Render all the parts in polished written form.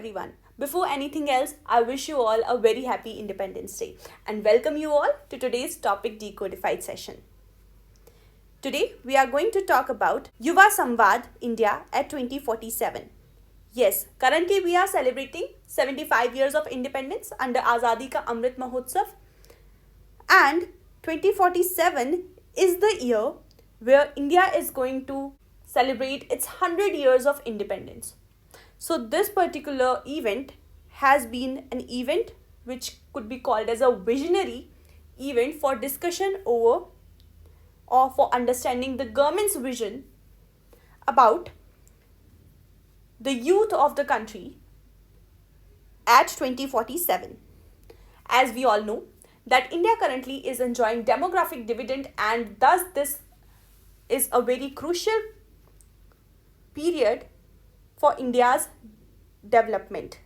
everyone. Before anything else, I wish you all a very happy Independence Day and welcome you all to today's Topic Decodified session. Today, we are going to talk about Yuva Samvad India at 2047. Yes, currently we are celebrating 75 years of independence under Azadi Ka Amrit Mahotsav, and 2047 is the year where India is going to celebrate its 100 years of independence. So this particular event has been an event which could be called as a visionary event for discussion over or for understanding the government's vision about the youth of the country at 2047. As we all know that India currently is enjoying demographic dividend, and thus this is a very crucial period for India's development.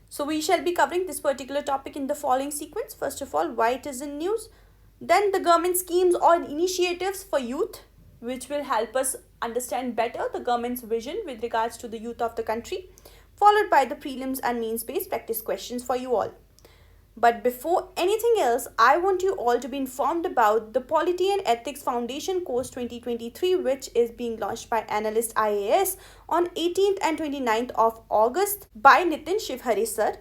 So we shall be covering this particular topic in the following sequence. First of all, why it is in news, then the government schemes or initiatives for youth which will help us understand better the government's vision with regards to the youth of the country, followed by the prelims and mains based practice questions for you all. But before anything else, I want you all to be informed about the Polity and Ethics Foundation course 2023, which is being launched by Analyst IAS on 18th and 29th of August by Nitin Shivhare sir.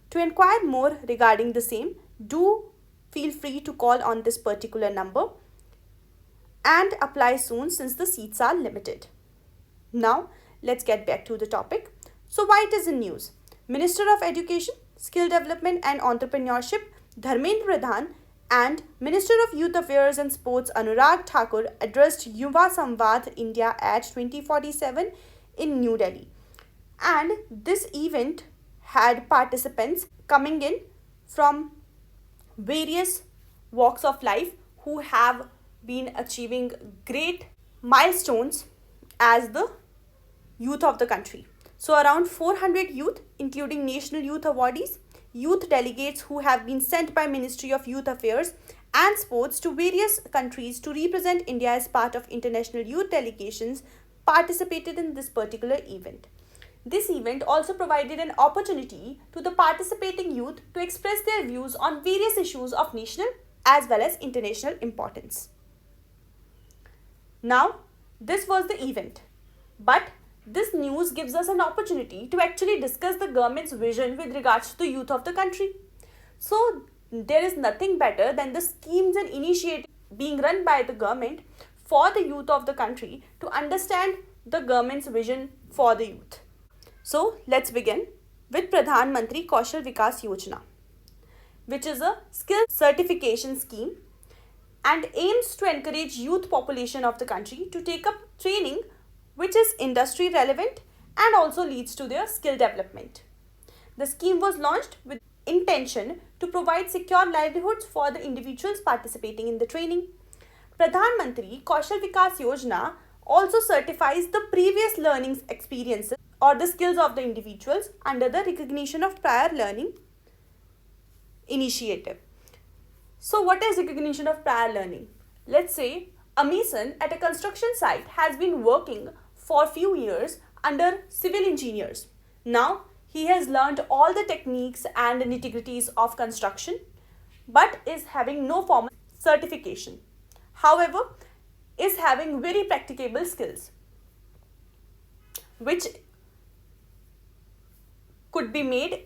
To inquire more regarding the same, do feel free to call on this particular number and apply soon since the seats are limited. Now, let's get back to the topic. So why it is in news? Minister of Education, Skill Development and Entrepreneurship, Dharmendra Pradhan, and Minister of Youth Affairs and Sports, Anurag Thakur, addressed Yuva Samvad India at 2047 in New Delhi. And this event had participants coming in from various walks of life who have been achieving great milestones as the youth of the country. So around 400 youth, including National Youth Awardees, youth delegates who have been sent by Ministry of Youth Affairs and Sports to various countries to represent India as part of international youth delegations, participated in this particular event. This event also provided an opportunity to the participating youth to express their views on various issues of national as well as international importance. Now, this was the event, but this news gives us an opportunity to actually discuss the government's vision with regards to the youth of the country. So, there is nothing better than the schemes and initiatives being run by the government for the youth of the country to understand the government's vision for the youth. So, let's begin with Pradhan Mantri Kaushal Vikas Yojana, which is a skill certification scheme and aims to encourage youth population of the country to take up training which is industry relevant and also leads to their skill development. The scheme was launched with intention to provide secure livelihoods for the individuals participating in the training. Pradhan Mantri Kaushal Vikas Yojana also certifies the previous learning experiences or the skills of the individuals under the recognition of prior learning initiative. So what is recognition of prior learning? Let's say a mason at a construction site has been working for a few years under civil engineers. Now he has learned all the techniques and nitty-gritties of construction but is having no formal certification. However, is having very practicable skills which could be made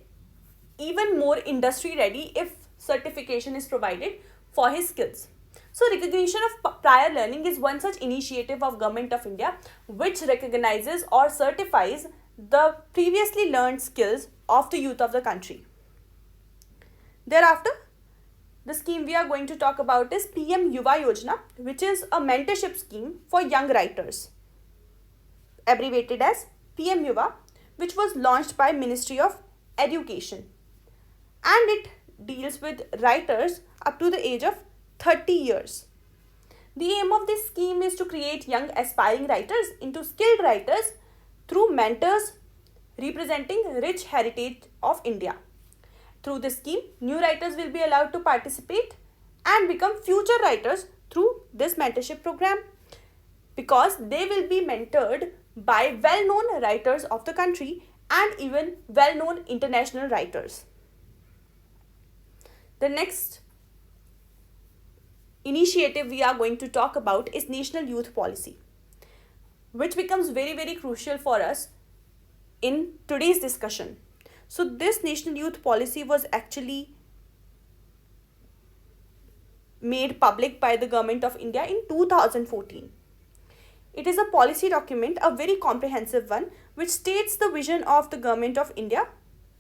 even more industry ready if certification is provided for his skills. So recognition of prior learning is one such initiative of Government of India which recognizes or certifies the previously learned skills of the youth of the country. Thereafter, the scheme we are going to talk about is PM Yuva Yojana, which is a mentorship scheme for young writers, abbreviated as PM Yuva, which was launched by Ministry of Education, and it deals with writers up to the age of 30 years. The aim of this scheme is to create young aspiring writers into skilled writers through mentors representing rich heritage of India. Through this scheme, new writers will be allowed to participate and become future writers through this mentorship program because they will be mentored by well-known writers of the country and even well-known international writers. The next initiative we are going to talk about is National Youth Policy, which becomes very, very crucial for us in today's discussion. So this National Youth Policy was actually made public by the Government of India in 2014. It is a policy document, a very comprehensive one, which states the vision of the Government of India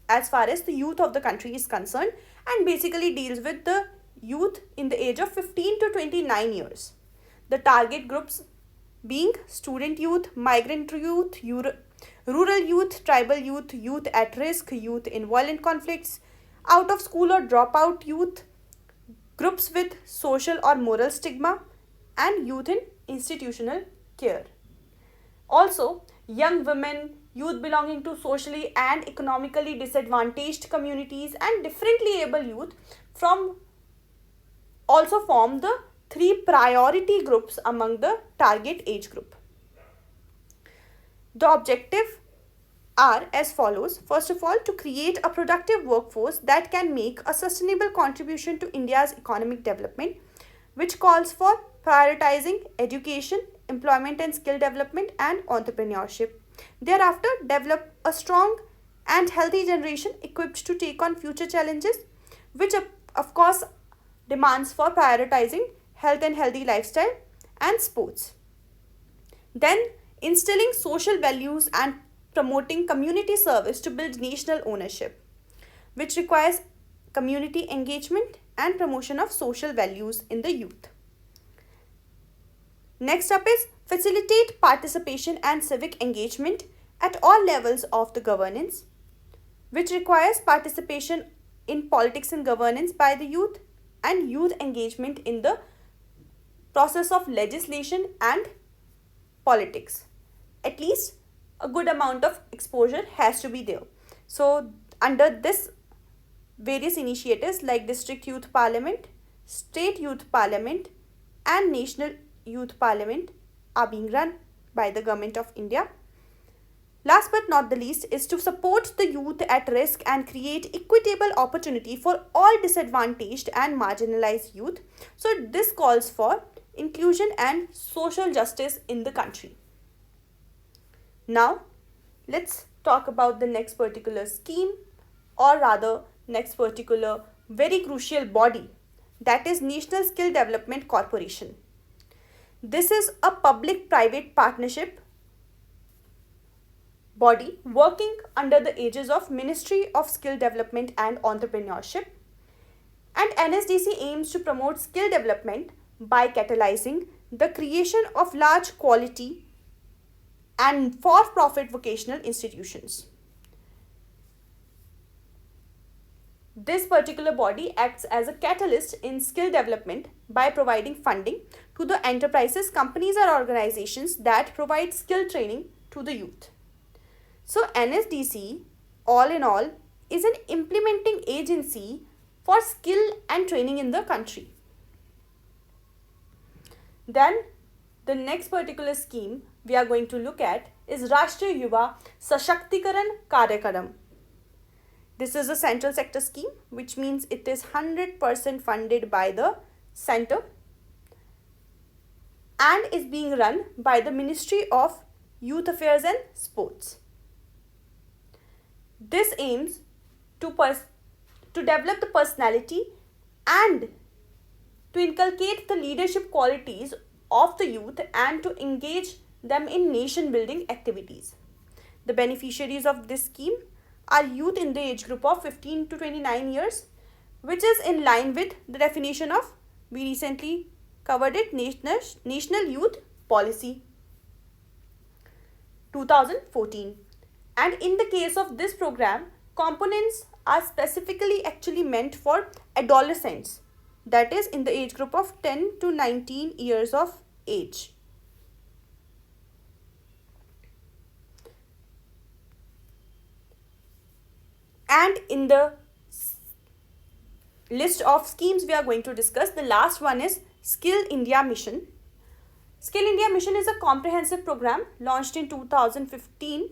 as far as the youth of the country is concerned, and basically deals with the youth in the age of 15 to 29 years. The target groups being student youth, migrant youth, rural youth, tribal youth, youth at risk, youth in violent conflicts, out of school or dropout youth, groups with social or moral stigma, and youth in institutional care. Also, young women, youth belonging to socially and economically disadvantaged communities, and differently able youth also form the 3 priority groups among the target age group. The objective are as follows. First of all, to create a productive workforce that can make a sustainable contribution to India's economic development, which calls for prioritizing education, employment and skill development, and entrepreneurship. Thereafter, develop a strong and healthy generation equipped to take on future challenges, which of course demands for prioritizing health and healthy lifestyle and sports. Then, instilling social values and promoting community service to build national ownership, which requires community engagement and promotion of social values in the youth. Next up is facilitate participation and civic engagement at all levels of the governance, which requires participation in politics and governance by the youth and youth engagement in the process of legislation and politics. At least a good amount of exposure has to be there. So under this, various initiatives like District Youth Parliament, State Youth Parliament, and National Youth Parliament are being run by the Government of India. Last but not the least is to support the youth at risk and create equitable opportunity for all disadvantaged and marginalized youth. So this calls for inclusion and social justice in the country. Now, let's talk about the next particular scheme, or rather next particular very crucial body, that is National Skill Development Corporation. This is a public-private partnership body working under the aegis of Ministry of Skill Development and Entrepreneurship, and NSDC aims to promote skill development by catalyzing the creation of large quality and for-profit vocational institutions. This particular body acts as a catalyst in skill development by providing funding to the enterprises, companies or organizations that provide skill training to the youth. So NSDC, all in all, is an implementing agency for skill and training in the country. Then the next particular scheme we are going to look at is Rashtriya Yuva Sashaktikaran Karyakram. This is a central sector scheme, which means it is 100% funded by the center and is being run by the Ministry of Youth Affairs and Sports. This aims to develop the personality and to inculcate the leadership qualities of the youth and to engage them in nation building activities. The beneficiaries of this scheme are youth in the age group of 15 to 29 years, which is in line with the definition of, we recently covered it, National Youth Policy 2014. And in the case of this program, components are specifically actually meant for adolescents, that is in the age group of 10 to 19 years of age. And in the list of schemes we are going to discuss, the last one is Skill India Mission, Skill India Mission is a comprehensive program launched in 2015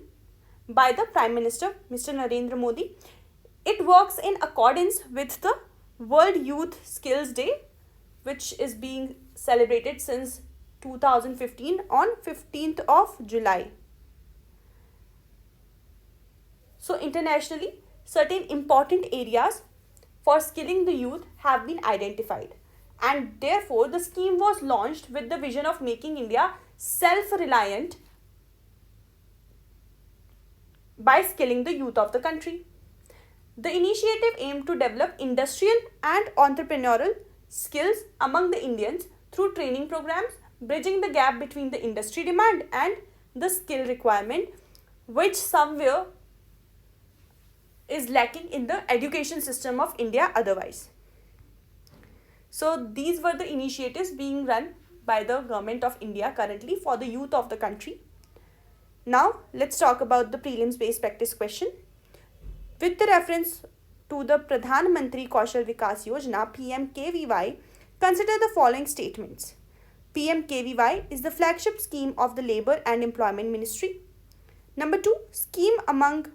by the Prime Minister, Mr. Narendra Modi. It works in accordance with the World Youth Skills Day, which is being celebrated since 2015 on 15th of July. So internationally, certain important areas for skilling the youth have been identified, and therefore the scheme was launched with the vision of making India self-reliant by skilling the youth of the country. The initiative aimed to develop industrial and entrepreneurial skills among the Indians through training programs, bridging the gap between the industry demand and the skill requirement, which somewhere is lacking in the education system of India otherwise. So these were the initiatives being run by the government of India currently for the youth of the country. Now let's talk about the prelims based practice question. With the reference to the Pradhan Mantri Kaushal Vikas Yojana PMKVY, consider the following statements. PMKVY is the flagship scheme of the Labour and Employment Ministry. Number 2, scheme among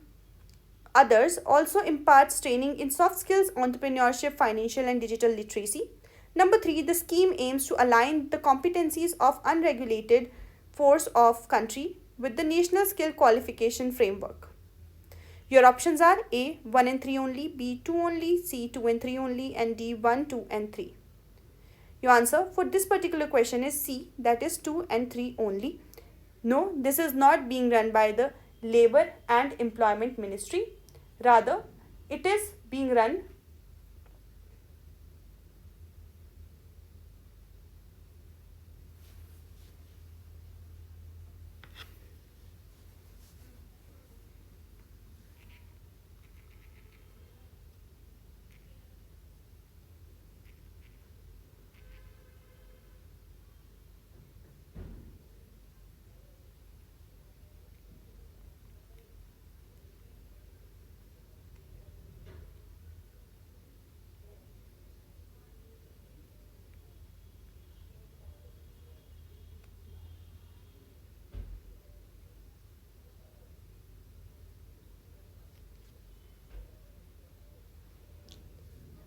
others also imparts training in soft skills, entrepreneurship, financial and digital literacy. Number 3, the scheme aims to align the competencies of unregulated force of country with the National Skill Qualification Framework. Your options are A, 1 and 3 only, B, 2 only, C, 2 and 3 only, and D, 1, 2 and 3. Your answer for this particular question is C, that is 2 and 3 only. No, this is not being run by the Labour and Employment Ministry. Rather, it is being run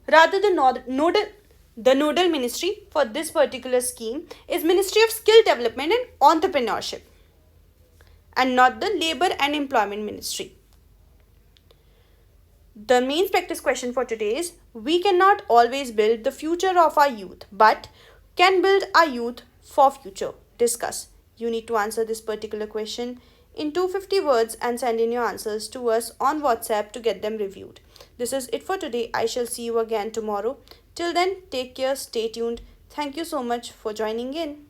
Rather, the nodal ministry for this particular scheme is Ministry of Skill Development and Entrepreneurship, and not the Labour and Employment Ministry. The main practice question for today is: we cannot always build the future of our youth, but can build our youth for future. Discuss. You need to answer this particular question in 250 words and send in your answers to us on WhatsApp to get them reviewed. This is it for today. I shall see you again tomorrow. Till then, take care, stay tuned. Thank you so much for joining in.